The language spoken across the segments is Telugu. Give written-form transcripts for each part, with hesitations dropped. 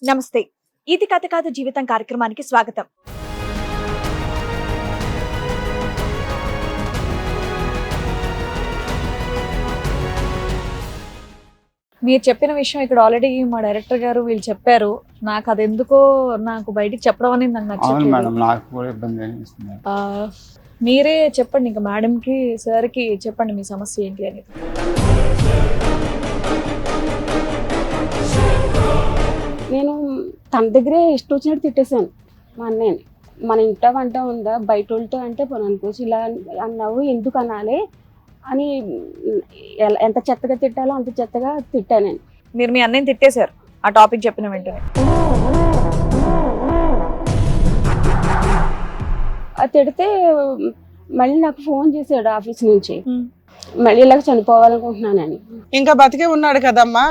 నమస్తే. ఇది కథ కాదు జీవితం కార్యక్రమానికి స్వాగతం. మీరు చెప్పిన విషయం ఇక్కడ ఆల్రెడీ మా డైరెక్టర్ గారు వీళ్ళు చెప్పారు. నాకు అదెందుకో నాకు బయటికి చెప్పడం అనేది నాకు అవును మేడం, నచ్చట్లేదు. నాకు కూడా ఇబ్బంది అనిపిస్తుంది. మీరే చెప్పండి, ఇంకా మేడంకి సార్కి చెప్పండి మీ సమస్య ఏంటి అనేది. నేను తన దగ్గరే ఇష్టం వచ్చినట్టు తిట్టేశాను మా అన్నయ్యని. మన ఇంట వంట ఉందా, బయట వాళ్ళతో అంటే పోనీ అనుకోవచ్చు, ఇలా అన్నావు ఎందుకు అనాలి అని ఎంత చెత్తగా తిట్టాలో అంత చెత్తగా తిట్టాను నేను. మీరు మీ అన్నయ్యని తిట్టేశారు ఆ టాపిక్ చెప్పిన వెంటనే. అది తిడితే మళ్ళీ నాకు ఫోన్ చేశాడు ఆఫీస్ నుంచి, మళ్ళీ ఇలాగ చనిపోవాలనుకుంటున్నానని. ఇంకా బతికే ఉన్నాడు కదమ్మా.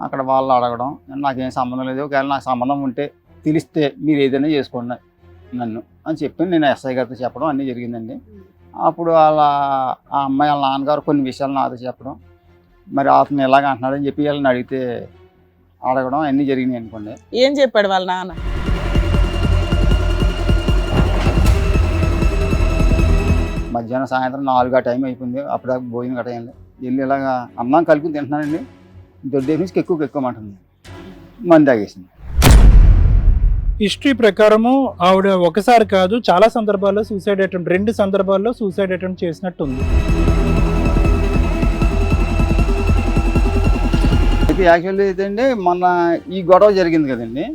అక్కడ వాళ్ళు అడగడం, నాకేం సంబంధం లేదు, ఒకవేళ నాకు సంబంధం ఉంటే తెలిస్తే మీరు ఏదైనా చేసుకోండి నన్ను అని చెప్పి నేను ఎస్ఐ గారితో చెప్పడం అన్నీ జరిగిందండి. అప్పుడు వాళ్ళ ఆ అమ్మాయి వాళ్ళ నాన్నగారు కొన్ని విషయాలు నాతో చెప్పడం, మరి అతను ఎలాగ అంటున్నాడని చెప్పి వాళ్ళని అడిగితే అడగడం అన్నీ జరిగినాయి అనుకోండి. ఏం చెప్పాడు వాళ్ళ నాన్న? మధ్యాహ్నం సాయంత్రం 4 టైం అయిపోయింది, అప్పుడు భోజనం గట్ట అయింది. వెళ్ళి ఇలాగా అన్నం కలుపుని తింటున్నానండి, దొడ్డే నుంచి ఎక్కువమంటుంది, మంది తాగేసింది. హిస్టరీ ప్రకారము ఆవిడ ఒకసారి కాదు చాలా సందర్భాల్లో సూసైడ్ అటెంప్ట్, 2 సందర్భాల్లో సూసైడ్ అటెంప్ట్ చేసినట్టు ఉంది. అయితే యాక్చువల్లీ అయితే అండి, మొన్న ఈ గొడవ జరిగింది కదండి,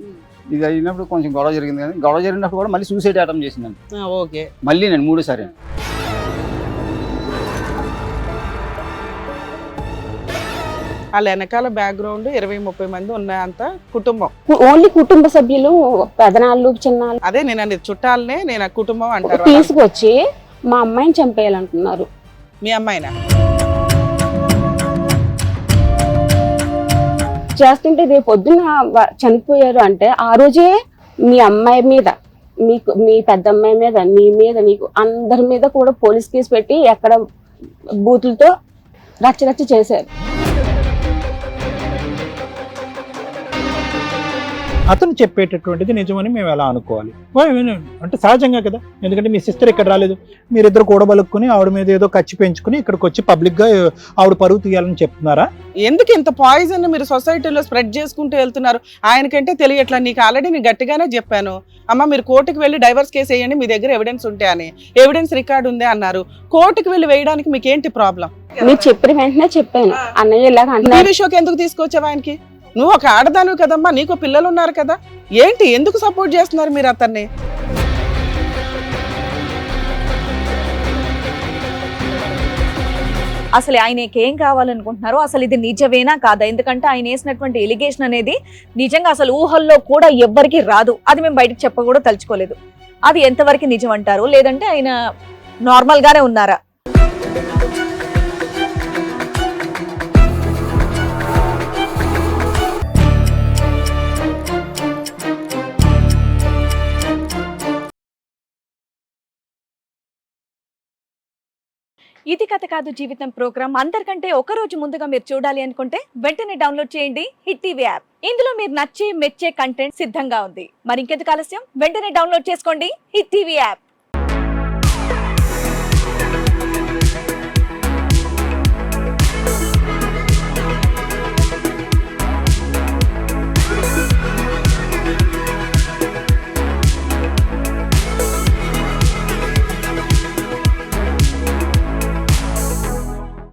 ఇది అయినప్పుడు కొంచెం గొడవ జరిగింది కదా, గొడవ జరిగినప్పుడు కూడా మళ్ళీ సూసైడ్ అటెంప్ట్ చేసిందండి. ఓకే, మళ్ళీ నేను 3సారి. వాళ్ళ వెనకాల బ్యాక్గ్రౌండ్ 20-30 మంది ఉన్నంత కుటుంబం. ఓన్లీ కుటుంబ సభ్యులు, పెదనాళ్ళు చిన్నాళ్ళు, అదే నేను అనేది చుట్టాలనే నేను కుటుంబం అంటారు. తీసుకొచ్చి మా అమ్మాయిని చంపేయాలనుకున్నారు. మీ అమ్మాయినా? చేస్తుంటే రేపు పొద్దున్న చనిపోయారు అంటే ఆ రోజే మీ అమ్మాయి మీద, మీకు మీ పెద్ద అమ్మాయి మీద, మీ మీద, మీకు అందరి మీద కూడా పోలీస్ కేసు పెట్టి ఎక్కడ బూతులతో రచ్చరచ్చ చేశారు. అతను చెప్పేటటువంటిది నిజమని మేము ఎలా అనుకోవాలి? అంటే సహజంగా కదా, ఎందుకంటే మీ సిస్టర్ ఇక్కడ రాలేదు, మీరిద్దరు కూడబలుక్కుని ఆవిడ మీద ఏదో ఖర్చు పెంచుకుని ఇక్కడికి వచ్చి పబ్లిక్గా ఆవిడ పరువు తీయాలని చెప్తున్నారా? ఎందుకు ఇంత పాయిజన్ మీరు సొసైటీలో స్ప్రెడ్ చేసుకుంటూ వెళ్తున్నారు? ఆయనకంటే తెలియట్లా. నీకు ఆల్రెడీ నేను గట్టిగానే చెప్పాను, అమ్మ మీరు కోర్టుకు వెళ్ళి డైవర్స్ కేసు వేయండి, మీ దగ్గర ఎవిడెన్స్ ఉంటే అని. ఎవిడెన్స్ రికార్డు ఉంది అన్నారు. కోర్టుకు వెళ్ళి వేయడానికి మీకు ఏంటి ప్రాబ్లం? మీరు చెప్పిన వెంటనే చెప్పాను, అన్నయ్య ఇలాగ టీవీ అంటున్నారు. షోకి ఎందుకు తీసుకొచ్చావు ఆయనకి? నువ్వు ఒక ఆడదాను కదమ్మా, నీకు పిల్లలు ఉన్నారు కదా, ఏంటి ఎందుకు సపోర్ట్ చేస్తున్నారు మీరు అతన్ని? అసలు ఆయనకి ఏం కావాలనుకుంటున్నారు, అసలు ఇది నిజమేనా కాదా? ఎందుకంటే ఆయన వేసినటువంటి ఎలిగేషన్ అనేది నిజంగా అసలు ఊహల్లో కూడా ఎవ్వరికి రాదు. అది మేము బయటకు చెప్ప కూడా తలుచుకోలేదు. అది ఎంతవరకు నిజం అంటారు, లేదంటే ఆయన నార్మల్ గానే ఉన్నారా? ఇది కథ కాదు జీవితం ప్రోగ్రామ్ అందరికంటే ఒక రోజు ముందుగా మీరు చూడాలి అనుకుంటే వెంటనే డౌన్లోడ్ చేయండి హిట్ టీవీ యాప్. ఇందులో మీరు నచ్చే మెచ్చే కంటెంట్ సిద్ధంగా ఉంది. మరి ఇంకెందుకు ఆలస్యం, వెంటనే డౌన్లోడ్ చేసుకోండి హిట్ టీవీ యాప్.